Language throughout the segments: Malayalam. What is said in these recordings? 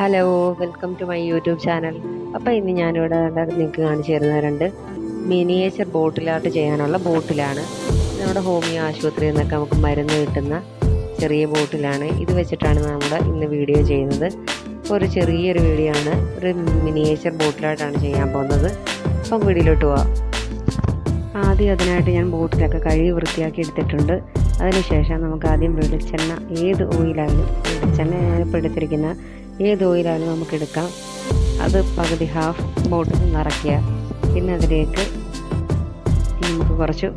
Hello, welcome to my YouTube channel. അപ്പോൾ ഇന്ന് ഞാനിവിടെ നിങ്ങൾക്ക് കാണിച്ചു തരുന്ന രണ്ട് മിനിയേച്ചർ ബോട്ടിലായിട്ട് ചെയ്യാനുള്ള ബോട്ടിലാണ്. നമ്മുടെ ഹോമിയോ ആശുപത്രിയിൽ നിന്നൊക്കെ നമുക്ക് മരുന്ന് കിട്ടുന്ന ചെറിയ ബോട്ടിലാണ്. ഇത് വെച്ചിട്ടാണ് നമ്മൾ ഇന്ന് വീഡിയോ ചെയ്യുന്നത്. ഒരു ചെറിയൊരു വീഡിയോ ആണ്, ഒരു മിനിയേച്ചർ ബോട്ടിലായിട്ടാണ് ചെയ്യാൻ പോകുന്നത്. അപ്പം വീഡിയോയിലോട്ട് പോവാം. ആദ്യം അതിനായിട്ട് ഞാൻ ബോട്ടിലൊക്കെ കഴുകി വൃത്തിയാക്കി എടുത്തിട്ടുണ്ട്. അതിനുശേഷം നമുക്ക് ആദ്യം വെളിച്ചെണ്ണ, ഏത് ഓയിലായാലും വെളിച്ചെണ്ണ ഞാനിപ്പോൾ എടുത്തിരിക്കുന്ന ഏത് ഓയിലായാലും നമുക്കെടുക്കാം. അത് പകുതി ഹാഫ് ബോട്ടിൽ നിറയ്ക്കുക. പിന്നെ അതിലേക്ക് നമുക്ക് കുറച്ച്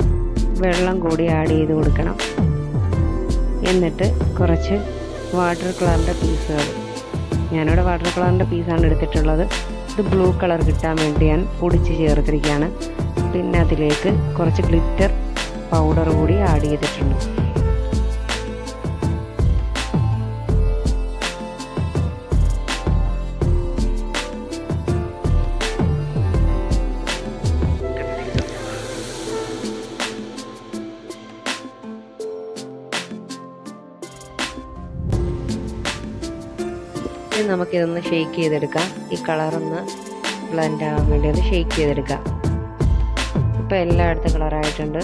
വെള്ളം കൂടി ആഡ് ചെയ്ത് കൊടുക്കണം. എന്നിട്ട് കുറച്ച് വാട്ടർ കളറിൻ്റെ പീസുകൾ, ഞാനിവിടെ വാട്ടർ കളറിൻ്റെ പീസാണ് എടുത്തിട്ടുള്ളത്. ഇത് ബ്ലൂ കളർ കിട്ടാൻ വേണ്ടി ഞാൻ പൊടിച്ച് ചേർത്തിരിക്കുകയാണ്. പിന്നെ അതിലേക്ക് കുറച്ച് ഗ്ലിറ്റർ പൗഡർ കൂടി ആഡ് ചെയ്തിട്ടുണ്ട്. നമുക്കിതൊന്ന് ഷെയ്ക്ക് ചെയ്തെടുക്കാം. ഈ കളറൊന്ന് ബ്ലെൻഡ് ആവാൻ വേണ്ടി ഒന്ന് ഷെയ്ക്ക് ചെയ്തെടുക്കാം. ഇപ്പോൾ എല്ലായിടത്തും കളറായിട്ടുണ്ട്.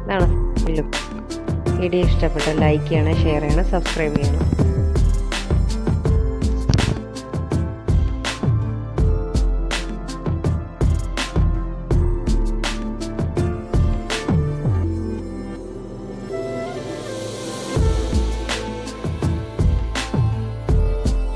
ഇതാണ് ലുക്ക്. വീഡിയോ ഇഷ്ടപ്പെട്ട ലൈക്ക് ചെയ്യണം, ഷെയർ ചെയ്യണം, സബ്സ്ക്രൈബ് ചെയ്യണം.